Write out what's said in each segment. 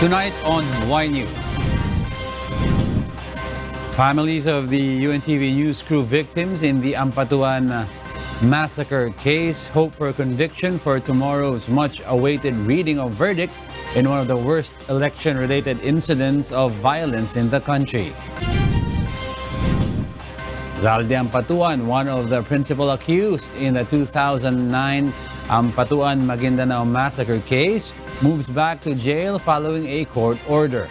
Tonight on Y News. Families of the UNTV news crew victims in the Ampatuan massacre case hope for conviction for tomorrow's much-awaited reading of verdict in one of the worst election-related incidents of violence in the country. Zaldy Ampatuan, one of the principal accused in the 2009 Ampatuan Maguindanao massacre case, moves back to jail following a court order.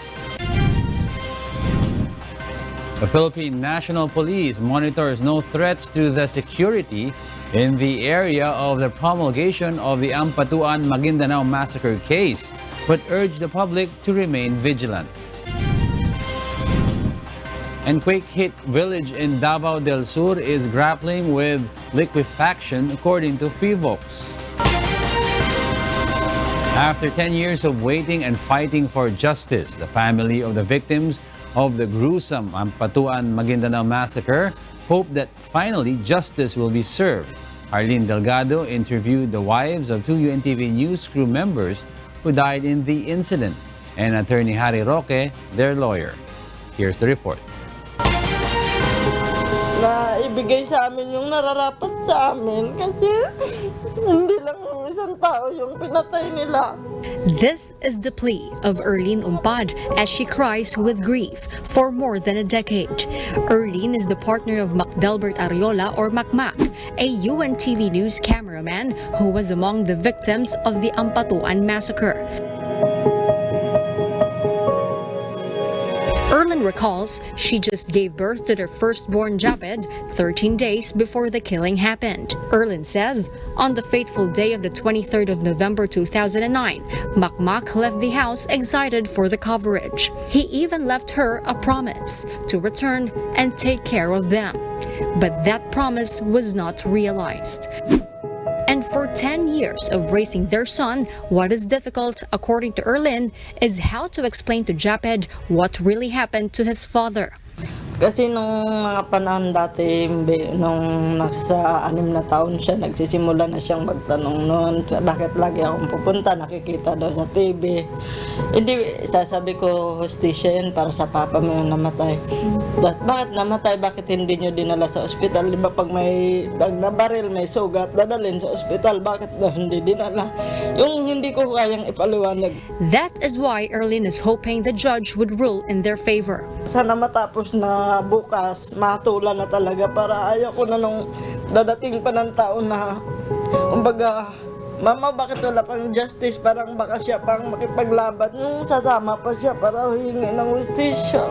The Philippine National Police monitors no threats to the security in the area of the promulgation of the Ampatuan Maguindanao massacre case, but urged the public to remain vigilant. And quake-hit village in Davao del Sur is grappling with liquefaction, according to FIVOX. After 10 years of waiting and fighting for justice, the family of the victims of the gruesome Ampatuan Maguindanao massacre hope that finally justice will be served. Arlene Delgado interviewed the wives of two UNTV news crew members who died in the incident, and Attorney Harry Roque, their lawyer. Here's the report. Na ibigay sa amin yung nararapat sa amin kasi hindi lang isang tao yung pinatay nila. This is the plea of Erlene Umpad as she cries with grief for more than a decade. Erlene is the partner of Macdelbert Ariola, or Macmac, a UNTV news cameraman who was among the victims of the Ampatuan massacre. Erlene recalls she just gave birth to their firstborn Japed 13 days before the killing happened. Erlene says on the fateful day of the 23rd of November 2009, Macmac left the house excited for the coverage. He even left her a promise to return and take care of them. But that promise was not realized. And for 10 years of raising their son, what is difficult, according to Erlene, is how to explain to Japed what really happened to his father. Kasi nung mga panahon dati, nung nasa 6 na taon siya, nagsisimula na siyang magtanong noon, bakit lagi akong pupunta, nakikita daw sa TV. Hindi, sasabi ko, hostisya yan para sa papa mo yung namatay. Bakit namatay? Bakit hindi nyo dinala sa ospital? Di ba pag may nabaril, may sugat, dadalhin sa ospital, bakit daw hindi dinala? Yung hindi ko kayang ipaliwanag. That is why Erlene is hoping the judge would rule in their favor. Sana matapos na bukas, matulan na talaga para ayaw ko na nung dadating pa ng taon na kumbaga, mama, bakit wala pang justice? Parang baka siya pang makipaglaban. Yung sasama pa siya para hingi ng justisya.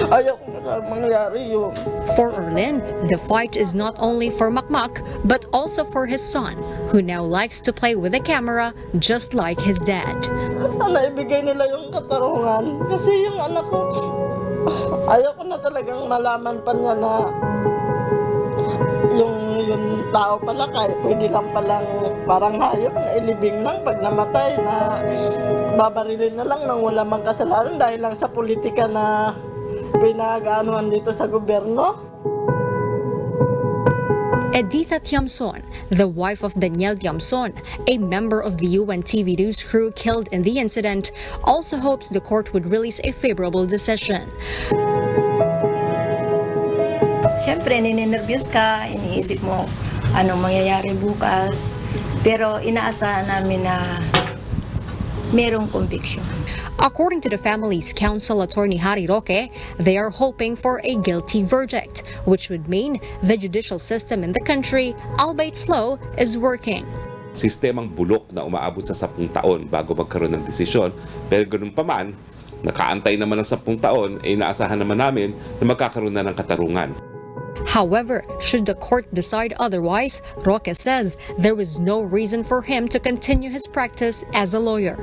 Ayaw ko na mangyari yun. For Erlene, the fight is not only for Macmac, but also for his son, who now likes to play with a camera just like his dad. Sana ibigay nila yung katarungan. Kasi yung anak ko, ayaw ko na talagang malaman pa niya na yung tao pala kaya pwede lang palang parang hayop na ilibing lang pag namatay na babarilin na lang nang wala mang kasalanan dahil lang sa politika na pinag-aanuhan dito sa gobyerno. Editha Tiamson, the wife of Daniel Tiamson, a member of the UNTV news crew killed in the incident, also hopes the court would release a favorable decision. Siyempre, ninenervyos ka, iniisip mo anong mangyayari bukas, pero inaasahan namin na merong conviction. According to the family's counsel, Attorney Harry Roque, they are hoping for a guilty verdict, which would mean the judicial system in the country, albeit slow, is working. Sistemang bulok na umaabot sa 10 taon bago magkaroon ng desisyon, pero ganun pa man, nakaantay naman ng 10 taon, ay inaasahan naman namin na magkakaroon na ng katarungan. However, should the court decide otherwise, Roque says there was no reason for him to continue his practice as a lawyer.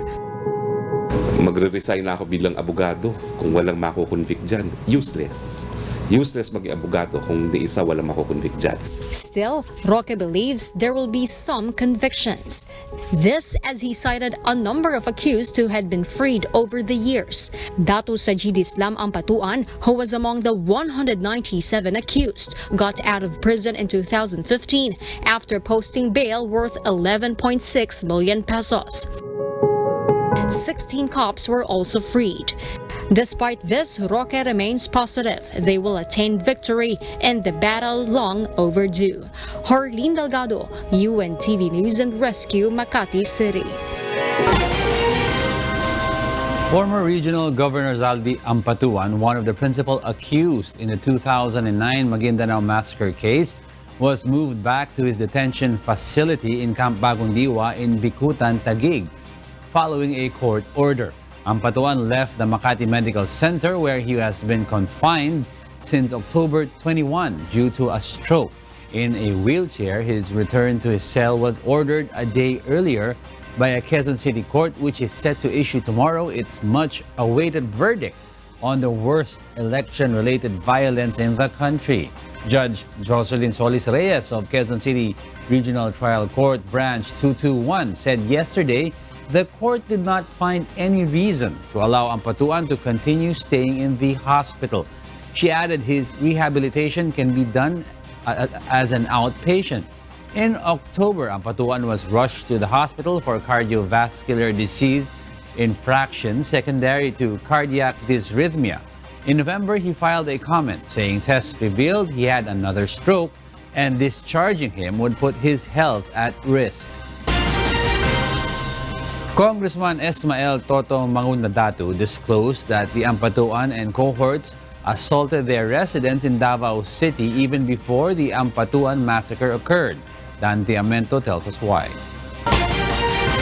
Magre-resign na ako bilang abogado kung walang mako-convict dyan. Useless. Useless maging abogado kung di isa walang mako-convict dyan. Still, Roque believes there will be some convictions. This as he cited a number of accused who had been freed over the years. Datu Sajid Islam Ampatuan, who was among the 197 accused, got out of prison in 2015 after posting bail worth 11.6 million pesos. 16 cops were also freed. Despite this, Roque remains positive they will attain victory in the battle long overdue. Harleen Delgado, UNTV News and Rescue, Makati City. Former Regional Governor Zaldy Ampatuan, one of the principal accused in the 2009 Maguindanao massacre case, was moved back to his detention facility in Camp Bagong Diwa in Bicutan, Taguig, following a court order. Ampatuan left the Makati Medical Center where he has been confined since October 21 due to a stroke. In a wheelchair, his return to his cell was ordered a day earlier by a Quezon City court, which is set to issue tomorrow its much-awaited verdict on the worst election-related violence in the country. Judge Jocelyn Solis Reyes of Quezon City Regional Trial Court Branch 221 said yesterday the court did not find any reason to allow Ampatuan to continue staying in the hospital. She added his rehabilitation can be done as an outpatient. In October, Ampatuan was rushed to the hospital for cardiovascular disease infraction secondary to cardiac dysrhythmia. In November, he filed a comment saying tests revealed he had another stroke and discharging him would put his health at risk. Congressman Esmael Totong Mangundadatu disclosed that the Ampatuan and cohorts assaulted their residents in Davao City even before the Ampatuan massacre occurred. Dante Amento tells us why.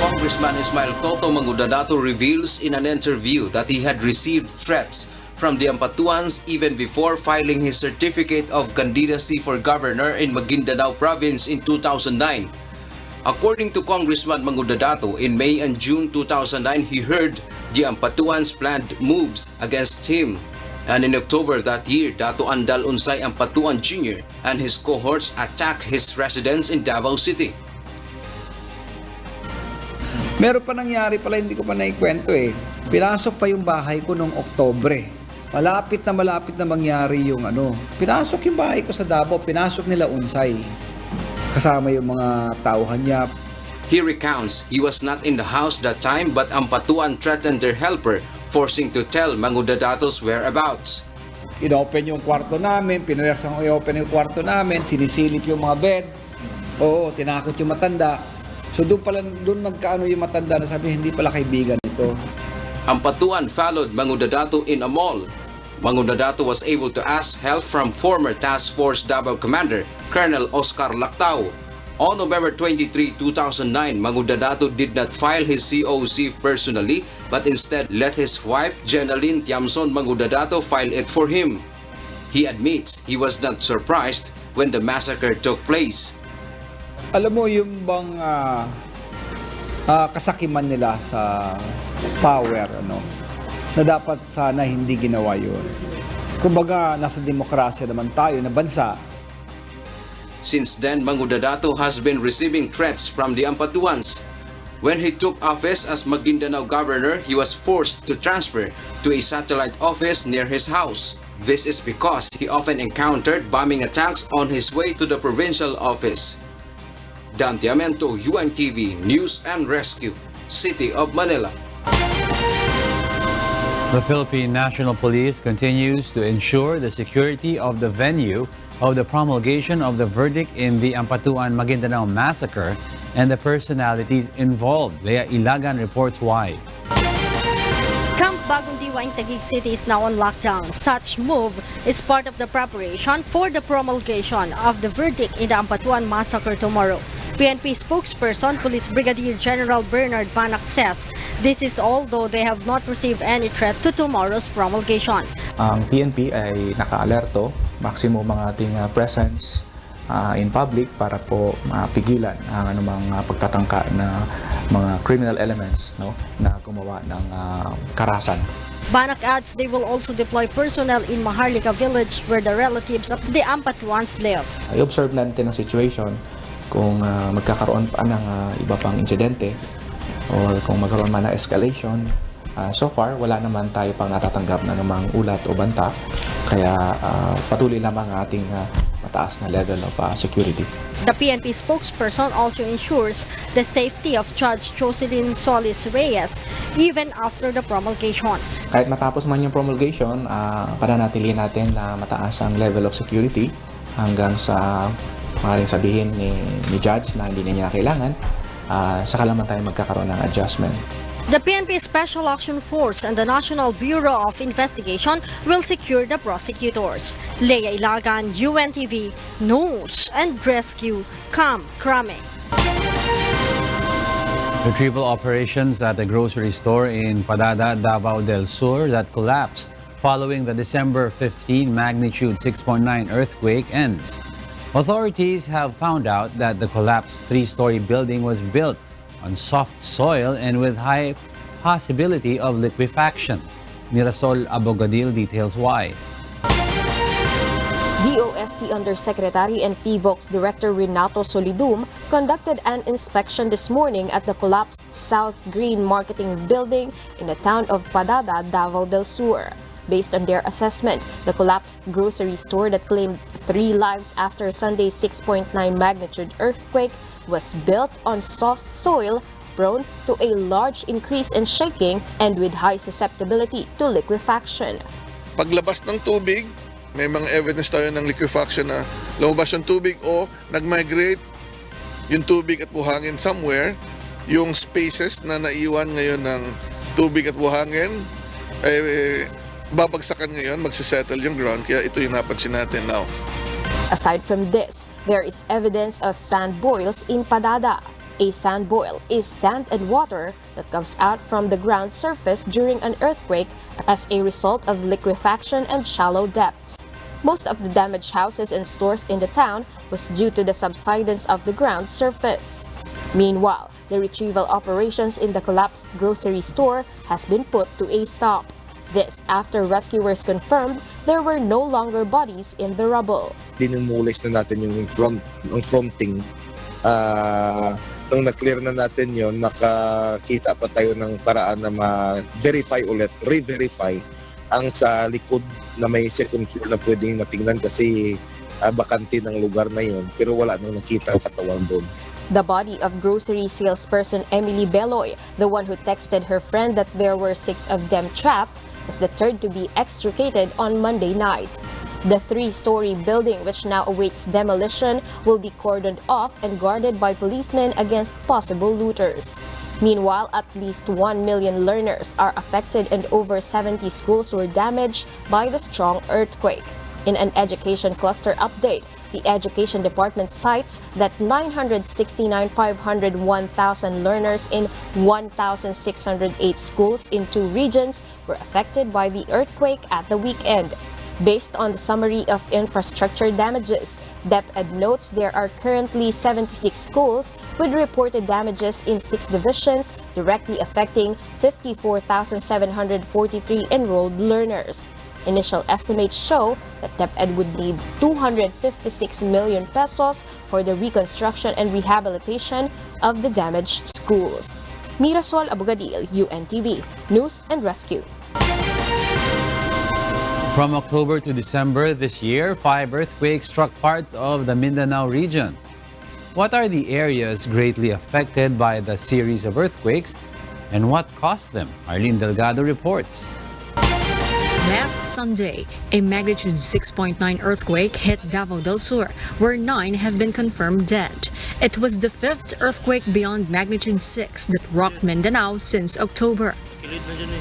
Congressman Esmael Totong Mangundadatu reveals in an interview that he had received threats from the Ampatuans even before filing his certificate of candidacy for governor in Maguindanao province in 2009. According to Congressman Mangundadatu, in May and June 2009, he heard the Ampatuans planned moves against him. And in October that year, Dato Andal Unsay Ampatuan Jr. and his cohorts attacked his residence in Davao City. Meron pa nangyari pala, hindi ko pa naikwento eh. Pinasok pa yung bahay ko noong Oktobre. Malapit na mangyari yung Pinasok yung bahay ko sa Davao, pinasok nila Unsay. Kasama yung mga tauhan niya. He recounts he was not in the house that time but Ampatuan threatened their helper, forcing to tell Mangundadatu's whereabouts. Inopen yung kwarto namin, pinuwersang i-open yung kwarto namin, sinisilip yung mga bed. Oo, tinakot yung matanda. So doon nagkaano yung matanda na sabi, hindi pala kaibigan ito. Ampatuan followed Mangundadatu in a mall. Mangundadatu was able to ask help from former Task Force Davao Commander Colonel Oscar Lactao. On November 23, 2009, Mangundadatu did not file his COC personally but instead let his wife Jenaline Tiamson Mangundadatu file it for him. He admits he was not surprised when the massacre took place. Alam mo yung bang kasakiman nila sa power, na dapat sana hindi ginawa yun. Kumbaga, nasa demokrasya naman tayo na bansa. Since then, Mangundadatu has been receiving threats from the Ampatuans. When he took office as Maguindanao governor, he was forced to transfer to a satellite office near his house. This is because he often encountered bombing attacks on his way to the provincial office. Dante Amento, UNTV News and Rescue, City of Manila. The Philippine National Police continues to ensure the security of the venue of the promulgation of the verdict in the Ampatuan Maguindanao massacre and the personalities involved. Lea Ilagan reports why. Camp Bagong Diwa in Taguig City is now on lockdown. Such move is part of the preparation for the promulgation of the verdict in the Ampatuan massacre tomorrow. PNP spokesperson Police Brigadier General Bernard Panak says this is although they have not received any threat to tomorrow's promulgation. Ang PNP ay naka-alerto, maximum ang ating presence in public para po mapigilan ang anumang pagtatangka na mga criminal elements na gumawa ng karahasan. Banak adds they will also deploy personnel in Maharlika village where the relatives of the Ampatuans live. I-observe natin ang situation kung magkakaroon pa ng iba pang insidente o kung magkaroon man ng escalation, So far, wala naman tayo pang natatanggap na namang ulat o banta. Kaya patuloy lamang ang ating mataas na level of security. The PNP spokesperson also ensures the safety of Judge Jocelyn Solis Reyes even after the promulgation. Kahit matapos man yung promulgation, pananatilihin natin na mataas ang level of security hanggang sa maaaring sabihin ni Judge na hindi na niya kailangan, saka naman tayo magkakaroon ng adjustment. The PNP Special Action Force and the National Bureau of Investigation will secure the prosecutors. Leia Ilagan, UNTV, News and Rescue, Camp Crame. Retrieval operations at a grocery store in Padada, Davao del Sur that collapsed following the December 15 magnitude 6.9 earthquake ends. Authorities have found out that the collapsed three-story building was built on soft soil and with high possibility of liquefaction. Mirasol Abogadil details why. DOST Undersecretary and PHIVOLCS Director Renato Solidum conducted an inspection this morning at the collapsed South Green Marketing Building in the town of Padada, Davao del Sur. Based on their assessment, the collapsed grocery store that claimed 3 lives after Sunday's 6.9 magnitude earthquake was built on soft soil prone to a large increase in shaking and with high susceptibility to liquefaction. Paglabas ng tubig, may mga evidence tayo ng liquefaction na lumabas yung tubig o nag-migrate yung tubig at buhangin somewhere. Yung spaces na naiwan ngayon ng tubig at buhangin, babagsakan ngayon, magsisettle yung ground. Kaya ito yung napansin natin now. Aside from this, there is evidence of sand boils in Padada. A sand boil is sand and water that comes out from the ground surface during an earthquake as a result of liquefaction and shallow depth. Most of the damaged houses and stores in the town was due to the subsidence of the ground surface. Meanwhile, the retrieval operations in the collapsed grocery store has been put to a stop. This after rescuers confirmed there were no longer bodies in the rubble. Dinumulis na natin yung fronting. Nung na-clear na natin yon, nakakita pa tayo ng paraan na ma-verify ulit, re-verify ang sa likod na may second floor na pwedeng matingnan kasi bakante ng lugar na yon, pero wala nang nakita ang katawan doon. The body of grocery salesperson Emily Beloy, the one who texted her friend that there were 6 of them trapped, was the third to be extricated on Monday night. The 3-story building, which now awaits demolition, will be cordoned off and guarded by policemen against possible looters. Meanwhile, at least 1 million learners are affected and over 70 schools were damaged by the strong earthquake. In an education cluster update, the Education Department cites that 969,501,000 learners in 1,608 schools in 2 regions were affected by the earthquake at the weekend. Based on the summary of infrastructure damages, DepEd notes there are currently 76 schools with reported damages in 6 divisions, directly affecting 54,743 enrolled learners. Initial estimates show that DepEd would need 256 million pesos for the reconstruction and rehabilitation of the damaged schools. Mirasol Abogadil, UNTV, News and Rescue. From October to December this year, 5 earthquakes struck parts of the Mindanao region. What are the areas greatly affected by the series of earthquakes and what caused them? Arlene Delgado reports. Last Sunday, a magnitude 6.9 earthquake hit Davao del Sur, where 9 have been confirmed dead. It was the 5th earthquake beyond magnitude 6 that rocked Mindanao since October.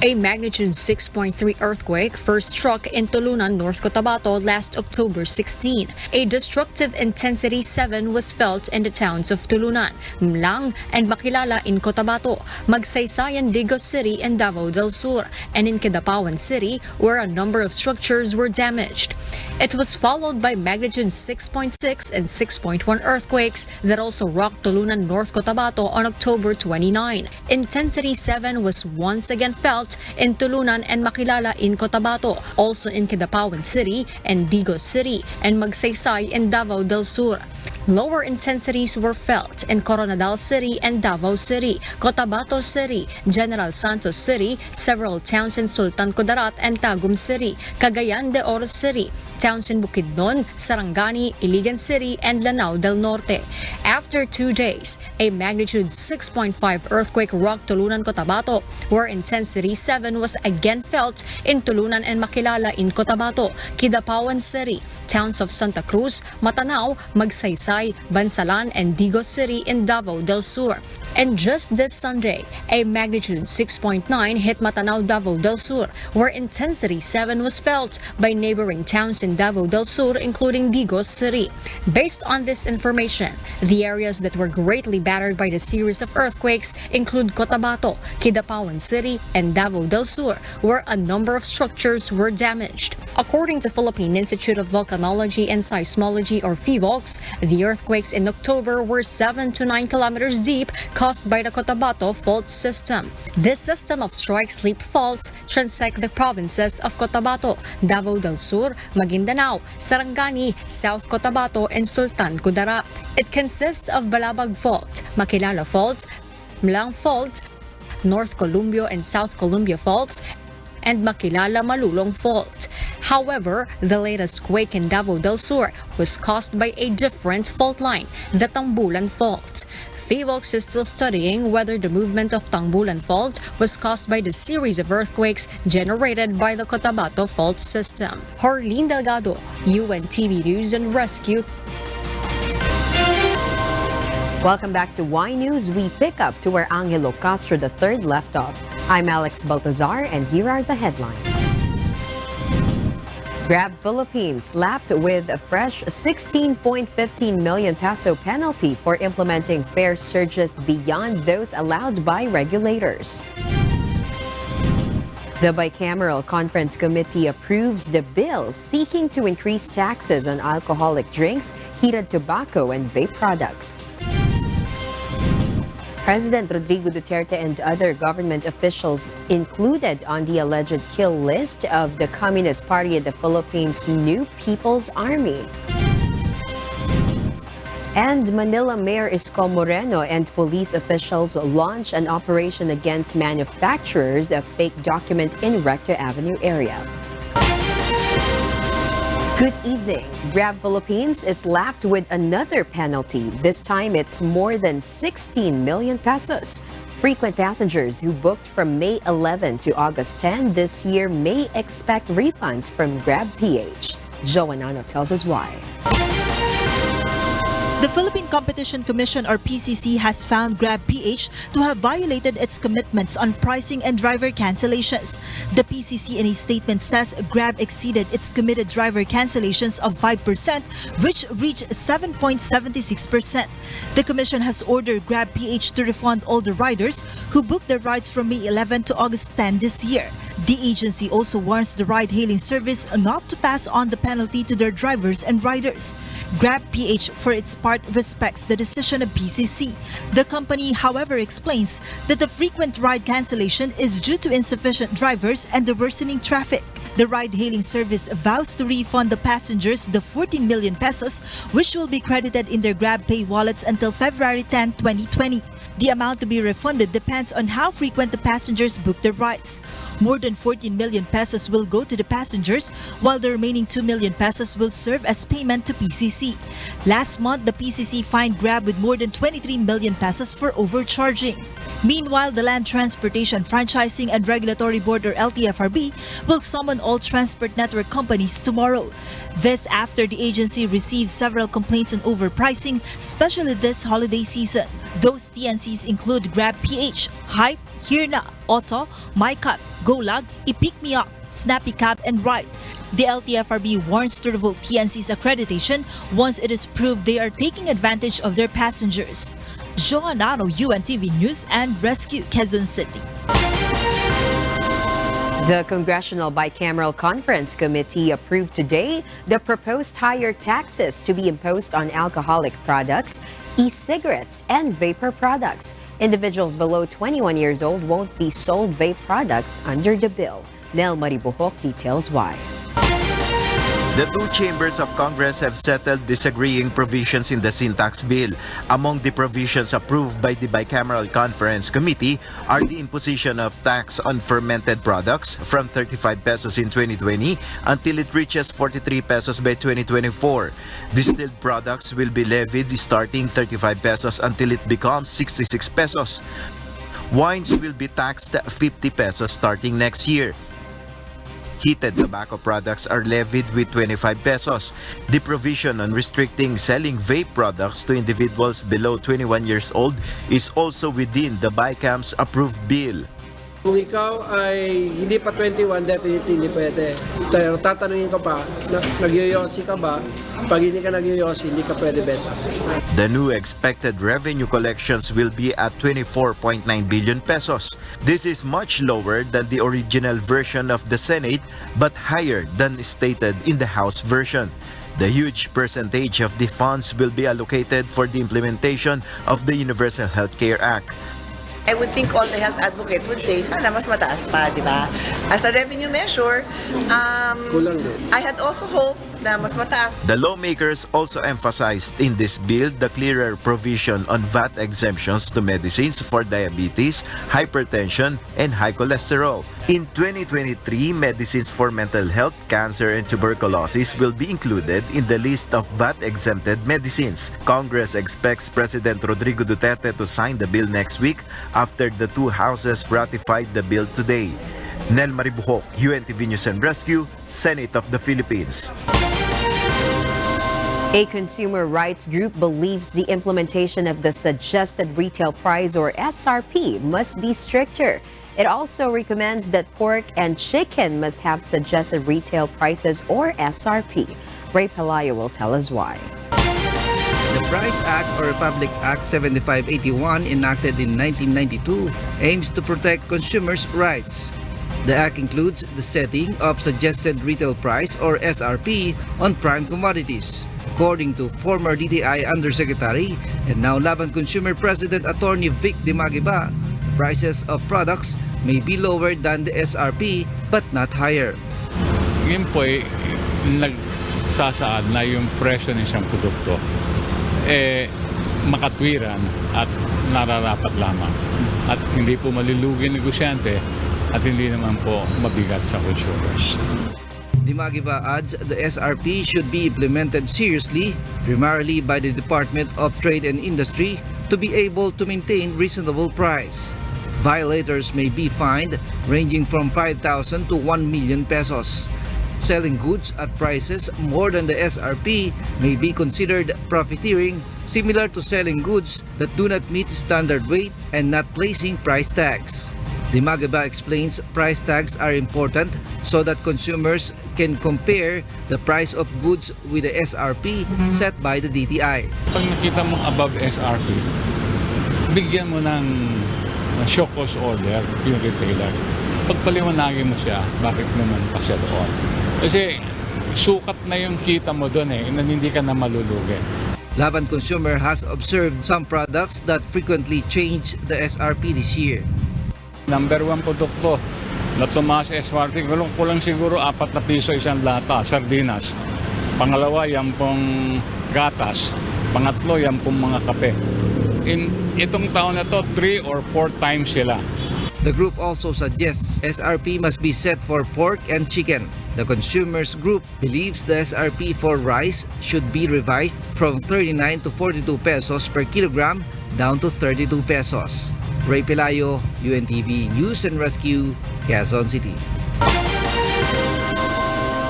A magnitude 6.3 earthquake first struck in Tulunan, North Cotabato last October 16. A destructive intensity 7 was felt in the towns of Tulunan, Mlang, and Makilala in Cotabato, Magsaysayan, Digos City, and Davao del Sur, and in Kidapawan City, where a number of structures were damaged. It was followed by magnitude 6.6 and 6.1 earthquakes that also rocked Tulunan, North Cotabato on October 29. Intensity 7 was once again felt in Tulunan and Makilala in Cotabato, also in Kidapawan City and Digos City, and Magsaysay in Davao del Sur. Lower intensities were felt in Coronadal City and Davao City, Cotabato City, General Santos City, several towns in Sultan Kudarat and Tagum City, Cagayan de Oro City, towns in Bukidnon, Sarangani, Iligan City, and Lanao del Norte. After 2 days, a magnitude 6.5 earthquake rocked Tulunan, Cotabato, where intensity 7 was again felt in Tulunan and Makilala in Cotabato, Kidapawan City, towns of Santa Cruz, Matanao, Magsaysay, Bansalan, and Digos City in Davao del Sur. And just this Sunday, a magnitude 6.9 hit Matanao, Davao del Sur, where intensity 7 was felt by neighboring towns in Davao del Sur, including Digos City. Based on this information, the areas that were greatly battered by the series of earthquakes include Cotabato, Kidapawan City, and Davao del Sur, where a number of structures were damaged. According to Philippine Institute of Volcanology and Seismology, or PHIVOLCS, the earthquakes in October were 7 to 9 kilometers deep, caused by the Cotabato fault system. This system of strike-slip faults transect the provinces of Cotabato, Davao del Sur, Maguindanao, Sarangani, South Cotabato, and Sultan Kudarat. It consists of Balabag Fault, Makilala Fault, Mlang Fault, North Columbia and South Columbia Faults, and Makilala Malulong Fault. However, the latest quake in Davao del Sur was caused by a different fault line, the Tambulan Fault. PHIVOLCS is still studying whether the movement of Tambulan Fault was caused by the series of earthquakes generated by the Cotabato fault system. Harleen Delgado, UNTV News and Rescue. Welcome back to Y News. We pick up to where Angelo Castro III left off. I'm Alex Baltazar, and here are the headlines. Grab Philippines slapped with a fresh 16.15 million peso penalty for implementing fare surges beyond those allowed by regulators. The Bicameral Conference Committee approves the bill seeking to increase taxes on alcoholic drinks, heated tobacco, and vape products. President Rodrigo Duterte and other government officials included on the alleged kill list of the Communist Party of the Philippines' New People's Army. And Manila Mayor Isko Moreno and police officials launch an operation against manufacturers of fake document in Recto Avenue area. Good evening. Grab Philippines is slapped with another penalty. This time it's more than 16 million pesos. Frequent passengers who booked from May 11 to August 10 this year may expect refunds from Grab PH. Joanano tells us why. The Philippine Competition Commission, or PCC, has found Grab PH to have violated its commitments on pricing and driver cancellations. The PCC in a statement says Grab exceeded its committed driver cancellations of 5%, which reached 7.76%. The Commission has ordered Grab PH to refund all the riders who booked their rides from May 11 to August 10 this year. The agency also warns the ride-hailing service not to pass on the penalty to their drivers and riders. Grab PH, for its part, respects the decision of PCC. The company, however, explains that the frequent ride cancellation is due to insufficient drivers and the worsening traffic. The ride-hailing service vows to refund the passengers the 14 million pesos, which will be credited in their Grab Pay wallets until February 10, 2020. The amount to be refunded depends on how frequent the passengers book their rides. More than 14 million pesos will go to the passengers, while the remaining 2 million pesos will serve as payment to PCC. Last month, the PCC fined Grab with more than 23 million pesos for overcharging. Meanwhile, the Land Transportation Franchising and Regulatory Board, or LTFRB, will summon all transport network companies tomorrow. This after the agency received several complaints on overpricing, especially this holiday season. Those TNCs include Grab PH, Hype, Hirna, Auto, MyCab, GoLag, iPick Me Up, Snappy Cab, and Ride. The LTFRB warns to revoke TNC's accreditation once it is proved they are taking advantage of their passengers. Joanano, UNTV News and Rescue, Quezon City. The Congressional Bicameral Conference Committee approved today the proposed higher taxes to be imposed on alcoholic products, e-cigarettes, and vapor products. Individuals below 21 years old won't be sold vape products under the bill. Nel Maribuhok details why. The two chambers of Congress have settled disagreeing provisions in the sin tax bill. Among the provisions approved by the Bicameral Conference Committee are the imposition of tax on fermented products from 35 pesos in 2020 until it reaches 43 pesos by 2024. Distilled products will be levied starting 35 pesos until it becomes 66 pesos. Wines will be taxed 50 pesos starting next year. Heated tobacco products are levied with 25 pesos. The provision on restricting selling vape products to individuals below 21 years old is also within the BICAM's approved bill. Kung ikaw ay hindi pa 21, definitely hindi pwede. Pero tatanungin ka pa, nagyoyosi ka ba? Pag hindi ka nagyoyosi, hindi ka pwede benta. The new expected revenue collections will be at 24.9 billion pesos. This is much lower than the original version of the Senate but higher than stated in the House version. The huge percentage of the funds will be allocated for the implementation of the Universal Healthcare Act. I would think all the health advocates would say, sana mas mataas pa, di ba? As a revenue measure, I had also hoped na mas mataas. The lawmakers also emphasized in this bill the clearer provision on VAT exemptions to medicines for diabetes, hypertension, and high cholesterol. In 2023, medicines for mental health, cancer, and tuberculosis will be included in the list of VAT-exempted medicines. Congress expects President Rodrigo Duterte to sign the bill next week after the two houses ratified the bill today. Nel Maribuhok, UNTV News and Rescue, Senate of the Philippines. A consumer rights group believes the implementation of the suggested retail price or SRP must be stricter. It also recommends that pork and chicken must have suggested retail prices or SRP. Ray Pelayo will tell us why. The Price Act or Republic Act 7581 enacted in 1992 aims to protect consumers' rights. The act includes the setting of suggested retail price or SRP on prime commodities. According to former DTI Undersecretary and now Laban Consumer President Attorney Vic Dimagiba, prices of products may be lower than the SRP but not higher. Ngayon po ay nagsasaad na yung presyo ng isang produkto makatwiran at nararapat lamang at hindi po malulugi ng negosyante at hindi naman po mabigat sa consumers. Dimagiba adds the SRP should be implemented seriously, primarily by the Department of Trade and Industry, to be able to maintain reasonable price. Violators may be fined ranging from 5,000 to 1 million pesos. Selling goods at prices more than the SRP may be considered profiteering, similar to selling goods that do not meet standard weight and not placing price tags. Dimagiba explains price tags are important so that consumers can compare the price of goods with the SRP set by the DTI. Pag nakita mo above SRP, bigyan mo ng show cause order yung retailer. Pagpaliwanagin mo siya, bakit naman pa siya doon. Kasi sukat na yung kita mo doon na hindi ka na malulugi. Laban Consumer has observed some products that frequently change the SRP this year. Number 1 produkto na tumaas SRP, kulang siguro 4 na piso isang lata, sardinas. Pangalawa, yan pong gatas. Pangatlo, yan pong mga kape. Itong taon na to, 3 or 4 times sila. The group also suggests SRP must be set for pork and chicken. The consumers group believes the SRP for rice should be revised from 39 to 42 pesos per kilogram down to 32 pesos. Ray Pelayo, UNTV News and Rescue, Quezon City.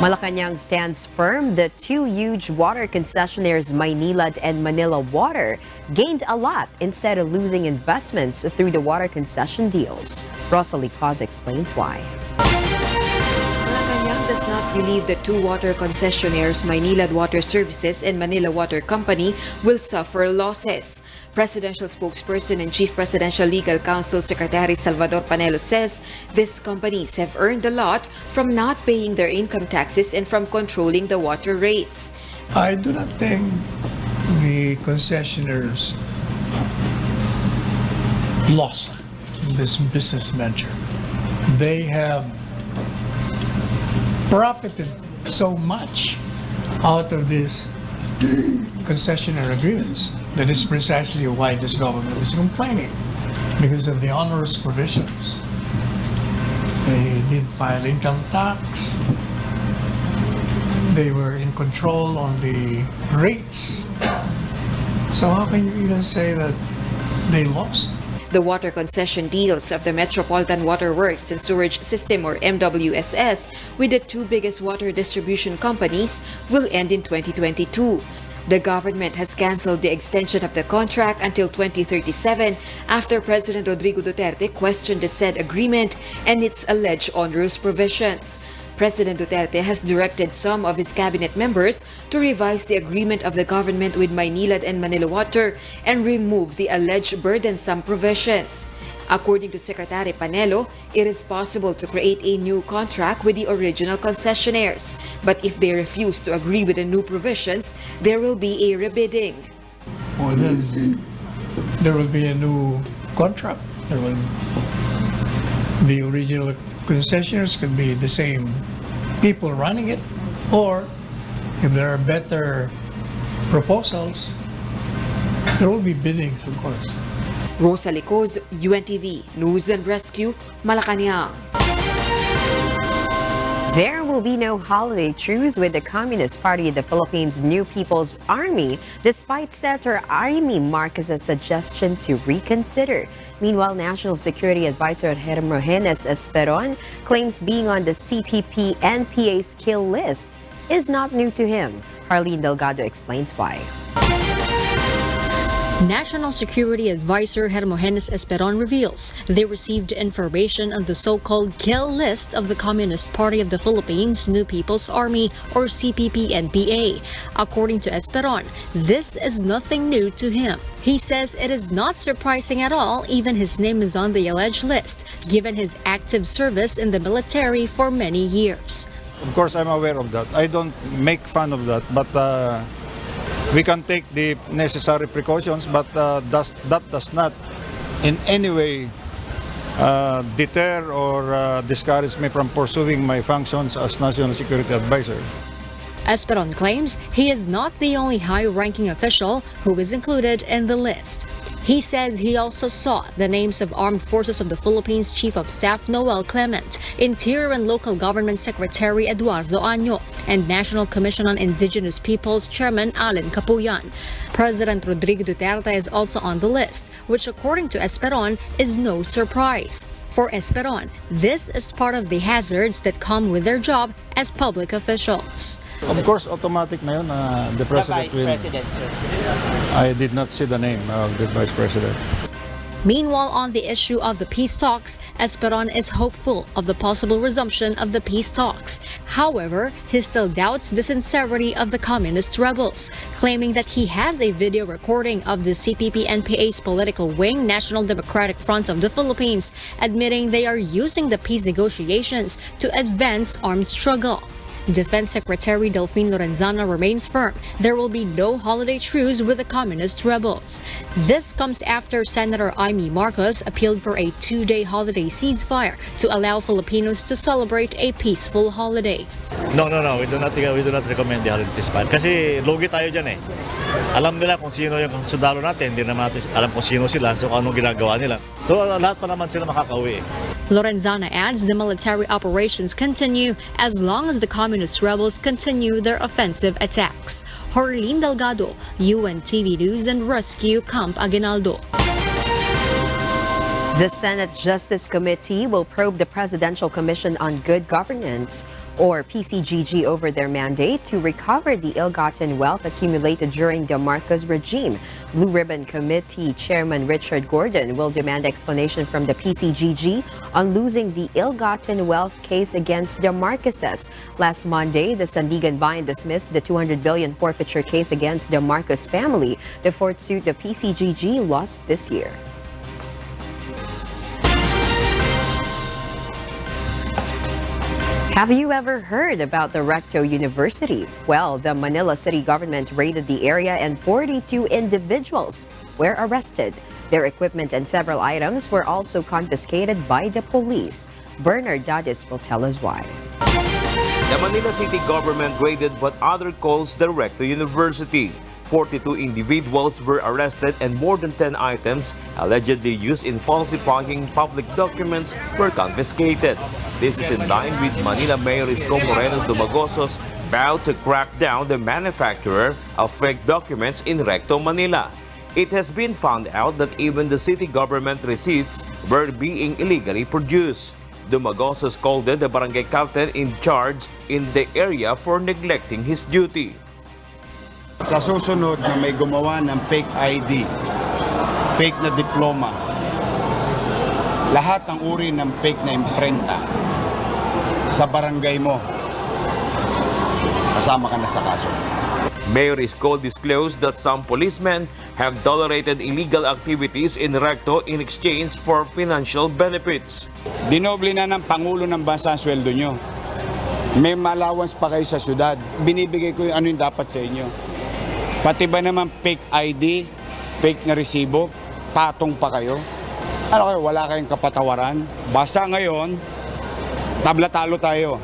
Malacanang stands firm that two huge water concessionaires, Maynilad and Manila Water, gained a lot instead of losing investments through the water concession deals. Rosalie Cos explains why. Malacanang does not believe the two water concessionaires, Maynilad Water Services and Manila Water Company, will suffer losses. Presidential spokesperson and Chief Presidential Legal Counsel Secretary Salvador Panelo says these companies have earned a lot from not paying their income taxes and from controlling the water rates. I do not think the concessionaires lost in this business venture. They have profited so much out of these concessionary agreements. That is precisely why this government is complaining, because of the onerous provisions. They did file income tax. They were in control on the rates. So how can you even say that they lost? The water concession deals of the Metropolitan Water Works and Sewerage System, or MWSS, with the two biggest water distribution companies will end in 2022. The government has canceled the extension of the contract until 2037 after President Rodrigo Duterte questioned the said agreement and its alleged onerous provisions. President Duterte has directed some of his cabinet members to revise the agreement of the government with Maynilad and Manila Water and remove the alleged burdensome provisions. According to Secretary Panelo, it is possible to create a new contract with the original concessionaires. But if they refuse to agree with the new provisions, there will be a rebidding. Well, then there will be a new contract. The original concessionaires could be the same people running it, or if there are better proposals, there will be biddings, of course. Rosa Licoz, UNTV, News and Rescue, Malacanang. There will be no holiday truce with the Communist Party of the Philippines' New People's Army, despite Senator Amy Marquez's suggestion to reconsider. Meanwhile, National Security Advisor Hermogenes Esperon claims being on the CPP-NPA's kill list is not new to him. Arlene Delgado explains why. National Security Advisor Hermogenes Esperon reveals they received information on the so-called kill list of the Communist Party of the Philippines' New People's Army, or CPP-NPA. According to Esperon, this is nothing new to him. He says it is not surprising at all, even his name is on the alleged list, given his active service in the military for many years. Of course, I'm aware of that. I don't make fun of that, but we can take the necessary precautions, but that does not in any way deter or discourage me from pursuing my functions as National Security Advisor. Esperon claims he is not the only high-ranking official who is included in the list. He says he also saw the names of Armed Forces of the Philippines Chief of Staff Noel Clement, Interior and Local Government Secretary Eduardo Año, and National Commission on Indigenous Peoples Chairman Allen Capuyan. President Rodrigo Duterte is also on the list, which according to Esperon is no surprise. For Esperon, this is part of the hazards that come with their job as public officials. Of course, automatic na yun, the President will... Vice President, sir. I did not see the name of the Vice President. Meanwhile, on the issue of the peace talks, Esperon is hopeful of the possible resumption of the peace talks. However, he still doubts the sincerity of the communist rebels, claiming that he has a video recording of the CPP-NPA's political wing, National Democratic Front of the Philippines, admitting they are using the peace negotiations to advance armed struggle. Defense Secretary Delfin Lorenzana remains firm there will be no holiday truce with the communist rebels. This comes after Senator Amy Marcos appealed for a 2-day holiday ceasefire to allow Filipinos to celebrate a peaceful holiday. No. We do not recommend the holiday ceasefire. Kasi lugi tayo dyan eh. Alam nila kung sino yung sundalo natin, hindi naman natin alam kung sino sila, so anong ginagawa nila. So lahat pa naman sila makakauwi. Lorenzana adds the military operations continue as long as the communist rebels continue their offensive attacks. Arlene Delgado, UNTV News and Rescue, Camp Aguinaldo. The Senate Justice Committee will probe the Presidential Commission on Good Governance, or PCGG, over their mandate to recover the ill-gotten wealth accumulated during the Marcos regime. Blue Ribbon Committee Chairman Richard Gordon will demand explanation from the PCGG on losing the ill-gotten wealth case against the Marcoses. Last Monday, the Sandigan Bayan dismissed the 200 billion forfeiture case against the Marcos family, the fourth suit the PCGG lost this year. Have you ever heard about the Recto University? Well, the Manila city government raided the area and 42 individuals were arrested. Their equipment and several items were also confiscated by the police. Bernard Dadis will tell us why. The Manila City government raided what other calls the Recto University. 42 individuals were arrested and more than 10 items allegedly used in falsifying public documents were confiscated. This is in line with Manila Mayor Isko Moreno Dumagoso's vow to crack down the manufacturer of fake documents in Recto Manila. It has been found out that even the city government receipts were being illegally produced. Dumagoso scolded the barangay captain in charge in the area for neglecting his duty. Sa susunod na may gumawa ng fake ID, fake na diploma, lahat ng uri ng fake na imprenta sa barangay mo, kasama ka na sa kaso. Mayor Isko disclosed that some policemen have tolerated illegal activities in Recto in exchange for financial benefits. Dinoble na ng Pangulo ng Bansa ang sweldo nyo. May allowance pa kayo sa syudad. Binibigay ko yung ano yung dapat sa inyo. Pati ba naman fake ID, fake na resibo, patong pa kayo? Ano kayo, wala kayong kapatawaran? Basta ngayon, tabla-talo tayo.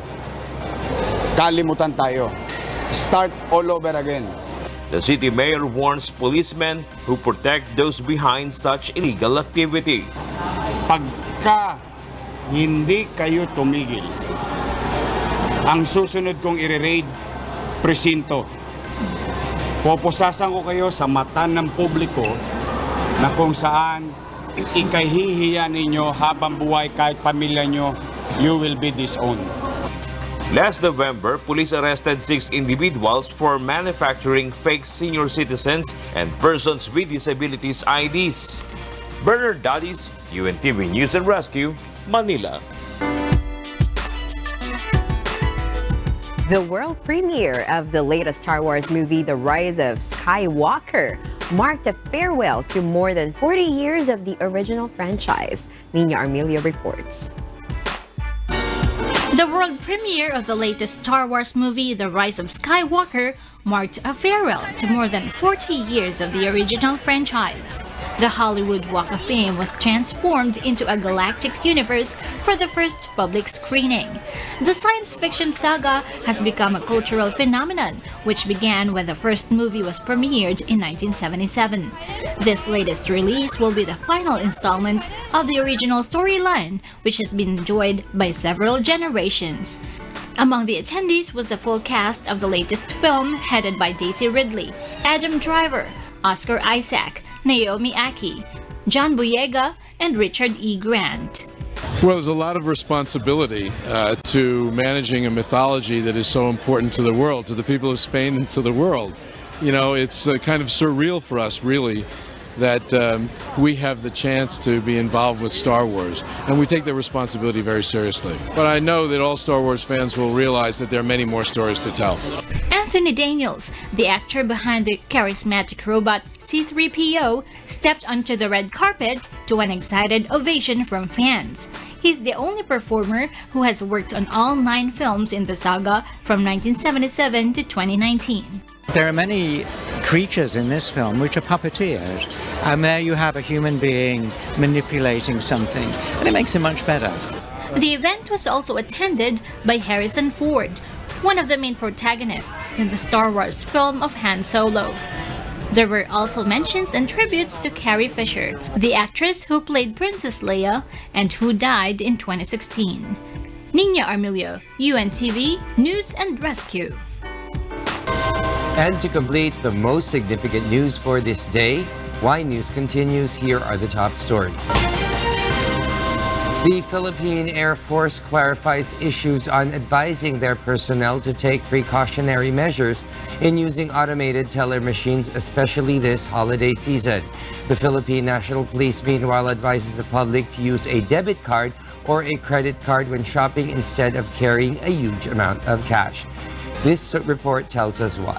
Kalimutan tayo. Start all over again. The city mayor warns policemen who protect those behind such illegal activity. Pagka hindi kayo tumigil, ang susunod kong i-raid, presinto. Poposasan ko kayo sa mata ng publiko na kung saan ikahihiya ninyo habang buhay kahit pamilya nyo, you will be disowned. Last November, police arrested 6 individuals for manufacturing fake senior citizens and persons with disabilities IDs. Bernard Dadis, UNTV News and Rescue, Manila. The world premiere of the latest Star Wars movie, The Rise of Skywalker, marked a farewell to more than 40 years of the original franchise. Nina Armelia reports. The world premiere of the latest Star Wars movie, The Rise of Skywalker, marked a farewell to more than 40 years of the original franchise. The Hollywood Walk of Fame was transformed into a galactic universe for the first public screening. The science fiction saga has become a cultural phenomenon, which began when the first movie was premiered in 1977. This latest release will be the final installment of the original storyline, which has been enjoyed by several generations. Among the attendees was the full cast of the latest film, headed by Daisy Ridley, Adam Driver, Oscar Isaac, Naomi Ackie, John Boyega, and Richard E. Grant. Well, there's a lot of responsibility to managing a mythology that is so important to the world, to the people of Spain and to the world. You know, it's kind of surreal for us, really, that we have the chance to be involved with Star Wars, and we take the responsibility very seriously. But I know that all Star Wars fans will realize that there are many more stories to tell. Anthony Daniels, the actor behind the charismatic robot C-3PO, stepped onto the red carpet to an excited ovation from fans. He's the only performer who has worked on all 9 films in the saga from 1977 to 2019. There are many creatures in this film which are puppeteered, and there you have a human being manipulating something, and it makes it much better. The event was also attended by Harrison Ford, one of the main protagonists in the Star Wars film of Han Solo. There were also mentions and tributes to Carrie Fisher, the actress who played Princess Leia and who died in 2016. Nina Armilio, UNTV News and Rescue. And to complete the most significant news for this day, Y News continues. Here are the top stories. The Philippine Air Force clarifies issues on advising their personnel to take precautionary measures in using automated teller machines, especially this holiday season. The Philippine National Police, meanwhile, advises the public to use a debit card or a credit card when shopping instead of carrying a huge amount of cash. This report tells us why.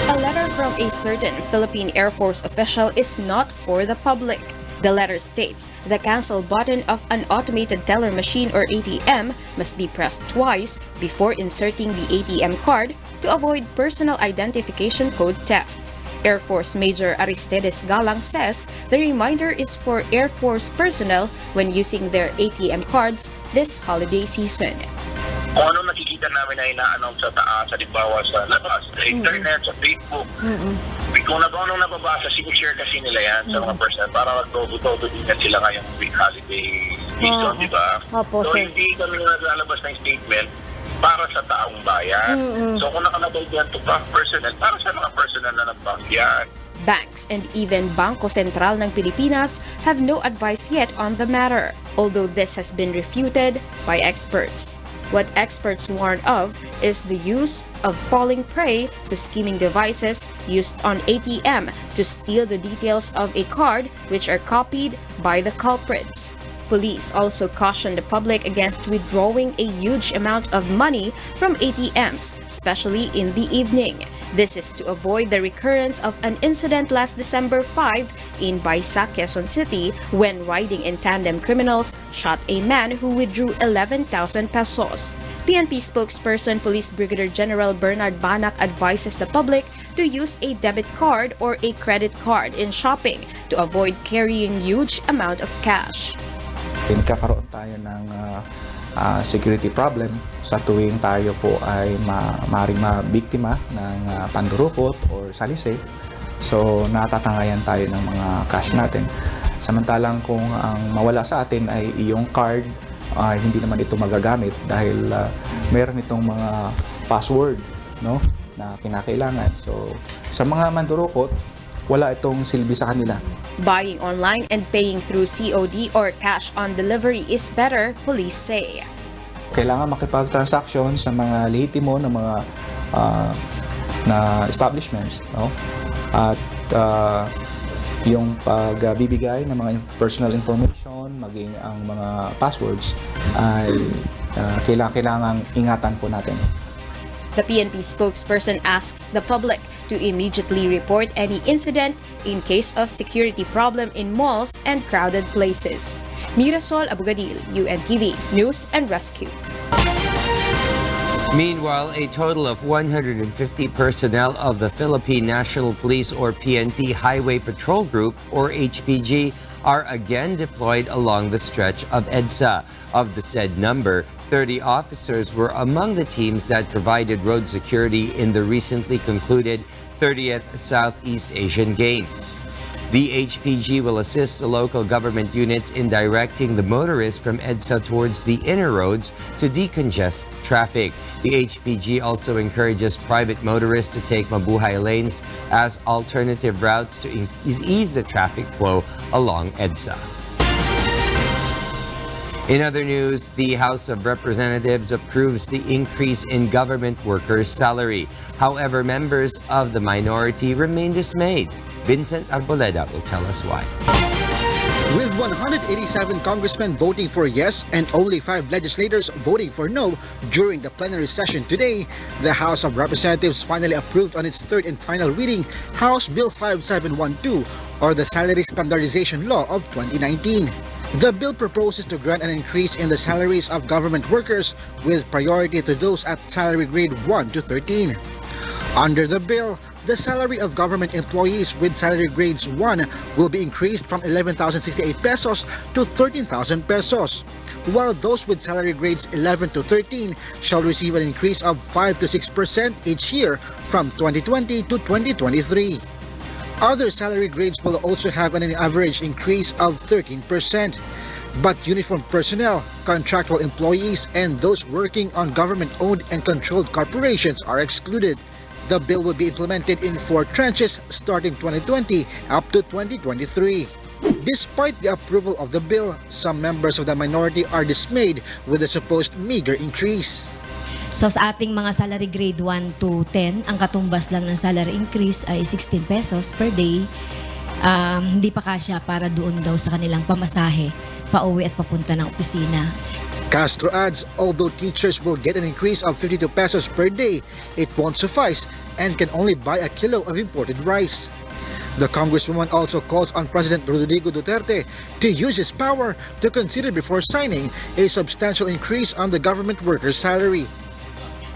A letter from a certain Philippine Air Force official is not for the public. The letter states the cancel button of an automated teller machine or ATM must be pressed twice before inserting the ATM card to avoid personal identification code theft. Air Force Major Aristides Galang says the reminder is for Air Force personnel when using their ATM cards this holiday season. kung ano nakikita namin na ina-announce sa taas, halimbawa sa labas, sa internet, sa Facebook. Kung anong nababasa, sinishare kasi nila yan sa mga person para todo din na sila ngayong week holiday season, di ba? So hindi kami naglalabas ng statement para sa taong bayan. So kung nakalagay yan to bank personnel, para sa mga personnel na nag-bank yan. Banks and even Bangko Sentral ng Pilipinas have no advice yet on the matter, although this has been refuted by experts. What experts warn of is the use of falling prey to scheming devices used on ATM to steal the details of a card which are copied by the culprits. Police also cautioned the public against withdrawing a huge amount of money from ATMs, especially in the evening. This is to avoid the recurrence of an incident last December 5 in Baisac, Quezon City, when riding in tandem criminals shot a man who withdrew 11,000 pesos. PNP spokesperson Police Brigadier General Bernard Banac advises the public to use a debit card or a credit card in shopping to avoid carrying huge amount of cash. Nagkakaroon tayo ng security problem sa tuwing tayo po ay maaaring mabiktima ng pandurukot or salise. So natatangayan tayo ng mga cash natin. Samantalang kung ang mawala sa atin ay iyong card, hindi naman ito magagamit dahil meron itong mga password, no, na kinakailangan. So sa mga mandurukot, wala itong silbi sa kanila. Buying online and paying through COD or cash on delivery is better, police say. Kailangan makipag-transaction sa mga lehitimo ng mga na establishments, no? At yung pagbibigay ng mga personal information, maging ang mga passwords ay kailangang ingatan po natin. The PNP spokesperson asks the public to immediately report any incident in case of security problem in malls and crowded places. Mirasol Abugadil, UNTV, News and Rescue. Meanwhile, a total of 150 personnel of the Philippine National Police or PNP Highway Patrol Group or HPG are again deployed along the stretch of EDSA. Of the said number, 30 officers were among the teams that provided road security in the recently concluded 30th Southeast Asian Games. The HPG will assist the local government units in directing the motorists from EDSA towards the inner roads to decongest traffic. The HPG also encourages private motorists to take mabuhay lanes as alternative routes to ease the traffic flow along EDSA. In other news, the House of Representatives approves the increase in government workers' salary. However, members of the minority remain dismayed. Vincent Arboleda will tell us why. With 187 congressmen voting for yes and only 5 legislators voting for no during the plenary session today, the House of Representatives finally approved on its third and final reading House Bill 5712, or the Salary Standardization Law of 2019. The bill proposes to grant an increase in the salaries of government workers with priority to those at salary grade 1 to 13. Under the bill, the salary of government employees with salary grades 1 will be increased from 11,068 pesos to 13,000 pesos, while those with salary grades 11 to 13 shall receive an increase of 5 to 6% each year from 2020 to 2023. Other salary grades will also have an average increase of 13%, but uniformed personnel, contractual employees, and those working on government-owned and controlled corporations are excluded. The bill will be implemented in 4 tranches starting 2020 up to 2023. Despite the approval of the bill, some members of the minority are dismayed with the supposed meager increase. So sa ating mga salary grade 1 to 10, ang katumbas lang ng salary increase ay 16 pesos per day. Hindi pa kasya para doon daw sa kanilang pamasahe, pauwi at papunta ng opisina. Castro adds, although teachers will get an increase of 52 pesos per day, it won't suffice and can only buy a kilo of imported rice. The Congresswoman also calls on President Rodrigo Duterte to use his power to consider before signing a substantial increase on the government workers' salary.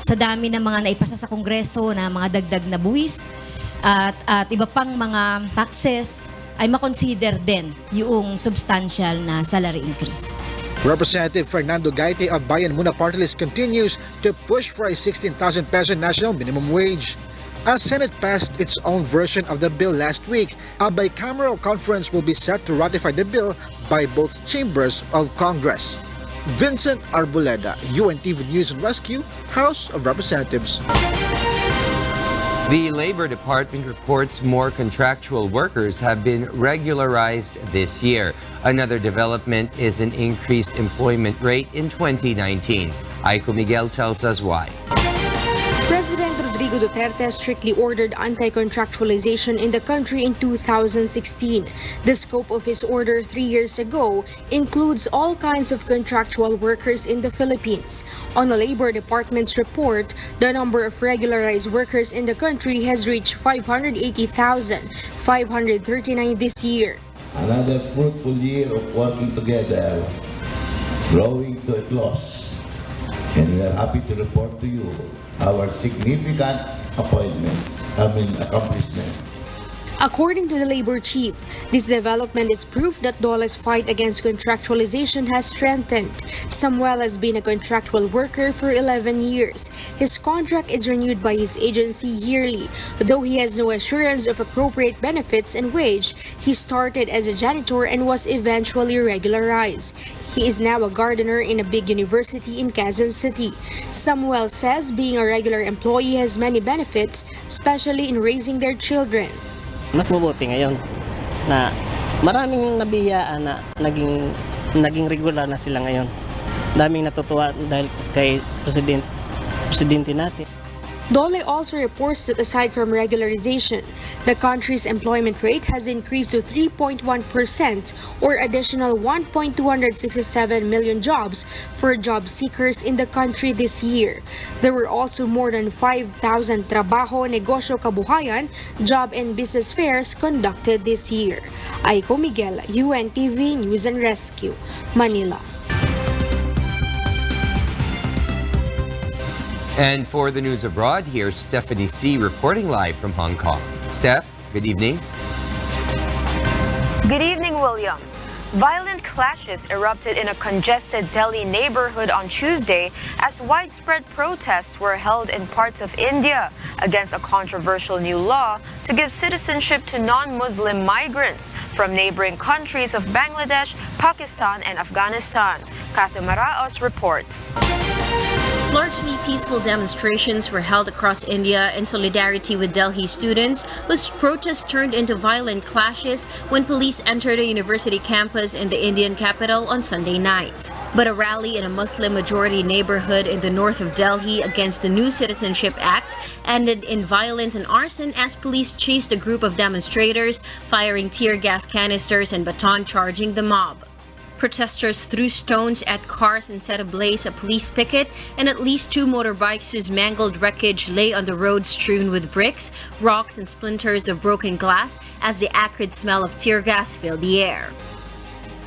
Sa dami ng mga naipasa sa Kongreso na mga dagdag na buwis at iba pang mga taxes, ay makonsider din yung substantial na salary increase. Representative Fernando Gaite of Bayan Muna Party List continues to push for a 16,000 peso national minimum wage. As Senate passed its own version of the bill last week, a bicameral conference will be set to ratify the bill by both chambers of Congress. Vincent Arboleda, UNTV News and Rescue, House of Representatives. The Labor Department reports more contractual workers have been regularized this year. Another development is an increased employment rate in 2019. Aiko Miguel tells us why. President Rodrigo Duterte strictly ordered anti-contractualization in the country in 2016. The scope of his order 3 years ago includes all kinds of contractual workers in the Philippines. On the Labor Department's report, the number of regularized workers in the country has reached 580,539 this year. Another fruitful year of working together, growing to a close. And we are happy to report to you our significant accomplishments. According to the labor chief, this development is proof that DOLE's fight against contractualization has strengthened. Samuel has been a contractual worker for 11 years. His contract is renewed by his agency yearly. Though he has no assurance of appropriate benefits and wage, he started as a janitor and was eventually regularized. He is now a gardener in a big university in Quezon City. Samuel says being a regular employee has many benefits, especially in raising their children. Mas mabuti ngayon na maraming nabiyaan na naging regular na sila ngayon. Daming natutuwa dahil kay presidente natin. DOLE also reports that aside from regularization, the country's employment rate has increased to 3.1% or additional 1.267 million jobs for job seekers in the country this year. There were also more than 5,000 trabaho, negosyo, kabuhayan, job and business fairs conducted this year. Aiko Miguel, UNTV News and Rescue, Manila. And for the news abroad, here's Stephanie C. reporting live from Hong Kong. Steph, good evening. Good evening, William. Violent clashes erupted in a congested Delhi neighborhood on Tuesday as widespread protests were held in parts of India against a controversial new law to give citizenship to non-Muslim migrants from neighboring countries of Bangladesh, Pakistan, and Afghanistan. Kathy Maraos reports. Largely peaceful demonstrations were held across India in solidarity with Delhi students, whose protests turned into violent clashes when police entered a university campus in the Indian capital on Sunday night. But a rally in a Muslim-majority neighborhood in the north of Delhi against the new Citizenship Act ended in violence and arson as police chased a group of demonstrators, firing tear gas canisters and baton charging the mob. Protesters threw stones at cars and set ablaze a police picket, and at least 2 motorbikes whose mangled wreckage lay on the road strewn with bricks, rocks, and splinters of broken glass as the acrid smell of tear gas filled the air.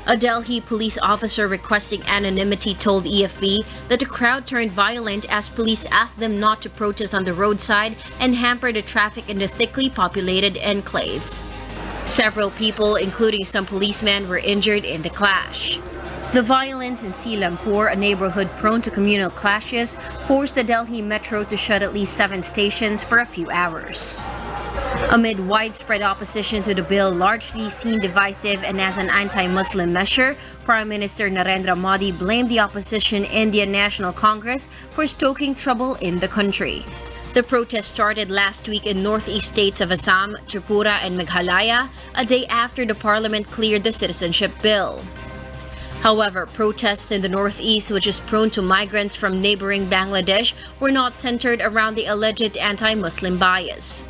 A Delhi police officer requesting anonymity told EFE that the crowd turned violent as police asked them not to protest on the roadside and hamper the traffic in the thickly populated enclave. Several people, including some policemen, were injured in the clash. The violence in Selampur, a neighborhood prone to communal clashes, forced the Delhi Metro to shut at least 7 stations for a few hours. Amid widespread opposition to the bill, largely seen divisive and as an anti-Muslim measure, Prime Minister Narendra Modi blamed the opposition Indian National Congress for stoking trouble in the country. The protest started last week in northeast states of Assam, Tripura, and Meghalaya, a day after the parliament cleared the citizenship bill. However, protests in the northeast, which is prone to migrants from neighboring Bangladesh, were not centered around the alleged anti-Muslim bias.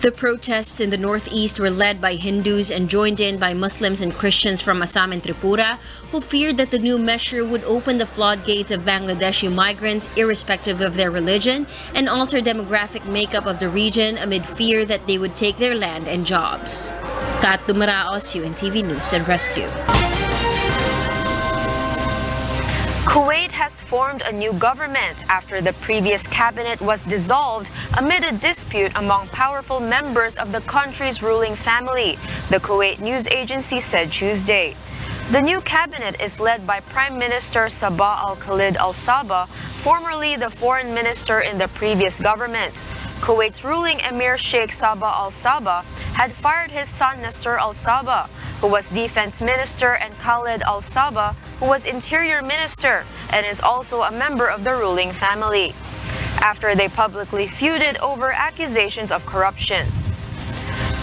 The protests in the northeast were led by Hindus and joined in by Muslims and Christians from Assam and Tripura, who feared that the new measure would open the floodgates of Bangladeshi migrants irrespective of their religion and alter demographic makeup of the region amid fear that they would take their land and jobs. Kat Dumaraos, UNTV News and Rescue. Kuwait has formed a new government after the previous cabinet was dissolved amid a dispute among powerful members of the country's ruling family, the Kuwait news agency said Tuesday. The new cabinet is led by Prime Minister Sabah Al-Khalid Al-Sabah, formerly the foreign minister in the previous government. Kuwait's ruling Emir Sheikh Sabah Al-Sabah had fired his son Nasser Al-Sabah, who was defense minister, and Khalid Al-Sabah, who was interior minister and is also a member of the ruling family, after they publicly feuded over accusations of corruption.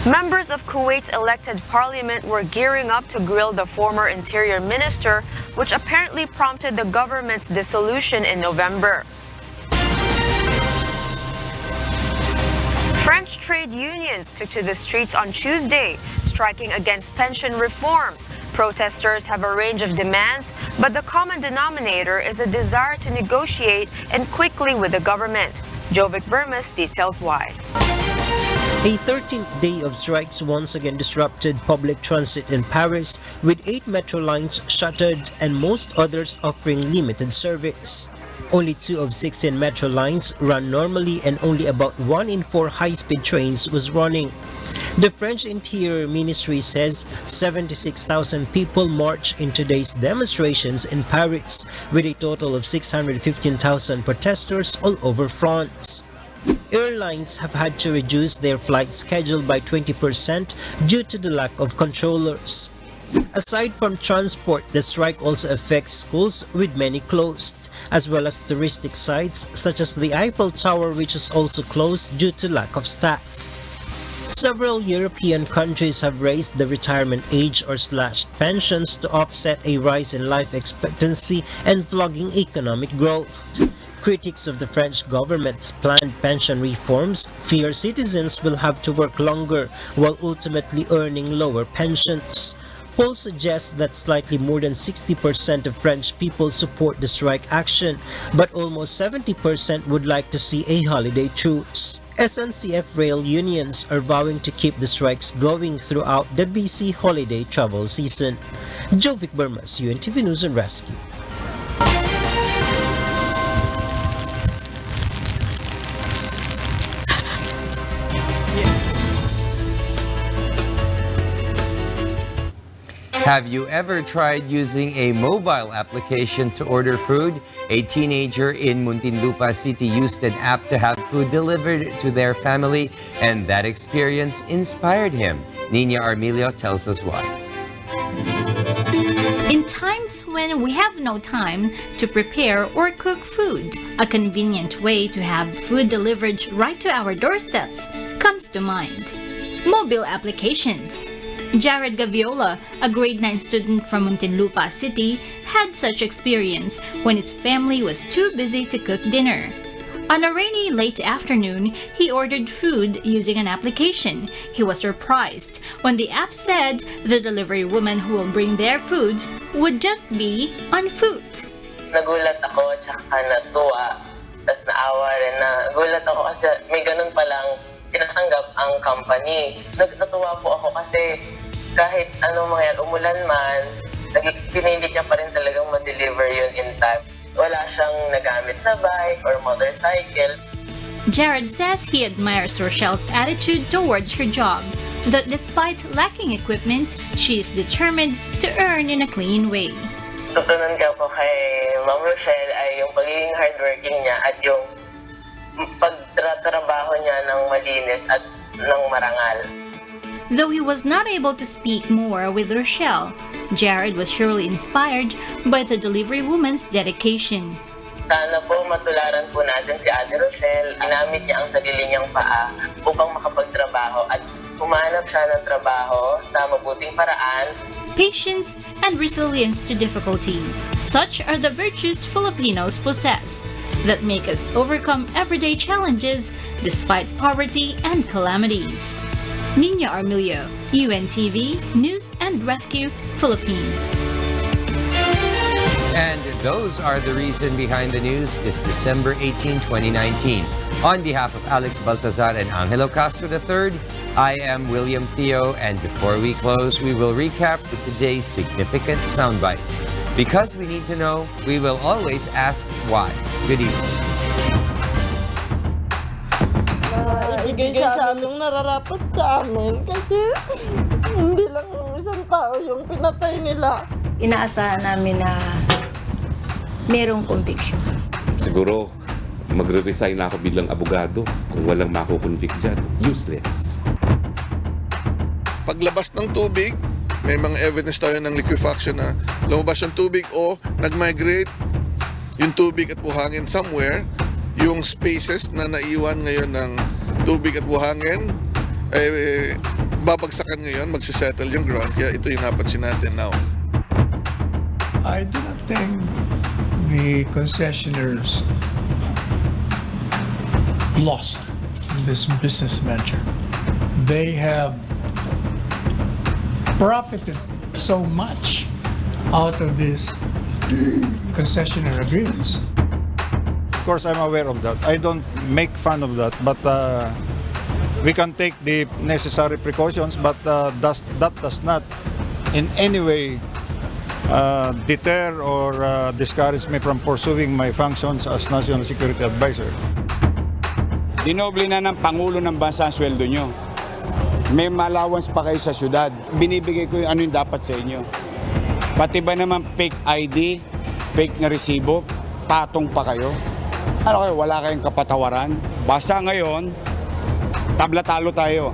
Members of Kuwait's elected parliament were gearing up to grill the former interior minister, which apparently prompted the government's dissolution in November. French trade unions took to the streets on Tuesday, striking against pension reform. Protesters have a range of demands, but the common denominator is a desire to negotiate and quickly with the government. Jovic Vermes details why. A 13th day of strikes once again disrupted public transit in Paris, with 8 metro lines shuttered and most others offering limited service. Only 2 of 16 metro lines run normally, and only about 1 in 4 high-speed trains was running. The French Interior Ministry says 76,000 people marched in today's demonstrations in Paris, with a total of 615,000 protesters all over France. Airlines have had to reduce their flight schedule by 20% due to the lack of controllers. Aside from transport, the strike also affects schools, with many closed, as well as touristic sites such as the Eiffel Tower, which is also closed due to lack of staff. Several European countries have raised the retirement age or slashed pensions to offset a rise in life expectancy and flogging economic growth. Critics of the French government's planned pension reforms fear citizens will have to work longer while ultimately earning lower pensions. Polls suggest that slightly more than 60% of French people support the strike action, but almost 70% would like to see a holiday truce. SNCF rail unions are vowing to keep the strikes going throughout the busy holiday travel season. Jovic Vermes, UNTV News and Rescue. Have you ever tried using a mobile application to order food? A teenager in Muntinlupa City used an app to have food delivered to their family, and that experience inspired him. Nina Armilio tells us why. In times when we have no time to prepare or cook food, a convenient way to have food delivered right to our doorsteps comes to mind. Mobile applications. Jared Gaviola, a grade 9 student from Muntinlupa City, had such experience when his family was too busy to cook dinner. On a rainy late afternoon, he ordered food using an application. He was surprised when the app said the delivery woman who will bring their food would just be on foot. Nagulat ako, tsaka natuwa, tas naawa rin. Nagulat ako kasi may ganun palang tinatanggap ang company. Natuwa po ako kasi kahit anong mangyari, umulan man, pinilit niya pa rin talagang ma-deliver yun in time. Wala siyang nagamit na bike or motorcycle. Jared says he admires Rochelle's attitude towards her job, that despite lacking equipment, she is determined to earn in a clean way. Tutunan ka po kay Ma'am Rochelle ay yung pagiging hardworking niya at yung pagtratrabaho niya ng malinis at ng marangal. Though he was not able to speak more with Rochelle, Jared was surely inspired by the delivery woman's dedication. Sana po matularan po natin si Ate Rochelle. Ginamit niya ang sarili niyang paa upang makapagtrabaho at humanap siya ng trabaho sa mabuting paraan. Patience and resilience to difficulties. Such are the virtues Filipinos possess that make us overcome everyday challenges despite poverty and calamities. Nina Armilio, UNTV, News and Rescue, Philippines. And those are the reason behind the news this December 18, 2019. On behalf of Alex Baltazar and Angelo Castro III, I am William Theo, and before we close, we will recap with today's significant soundbite. Because we need to know, we will always ask why. Good evening. Ibigay sa aming nararapat sa amin kasi hindi lang isang tao yung pinatay nila. inaasahan namin na merong conviction. Siguro, magre-resign na ako bilang abogado kung walang makukonvict dyan. Useless. Paglabas ng tubig, may mga evidence tayo ng liquefaction na lumabas yung tubig o nag-migrate yung tubig at buhangin somewhere. Yung spaces na naiwan ngayon ng tubig at buhangin, babagsakan ngayon, magsisettle yung ground. Kaya ito yung napansin natin now. I do not think the concessionaires lost in this business venture. They have profited so much out of these concessionaire agreements. Of course, I'm aware of that. I don't make fun of that, but we can take the necessary precautions, but that does not in any way deter or discourage me from pursuing my functions as National Security Advisor. Dinoble na ng Pangulo ng Bansa ang sweldo nyo. May allowance pa kayo sa syudad. Binibigay ko yung ano yung dapat sa inyo. Pati ba naman fake ID, fake na resibo, patong pa kayo? Ano kayo, wala kayong kapatawaran? Basta ngayon, tabla-talo tayo.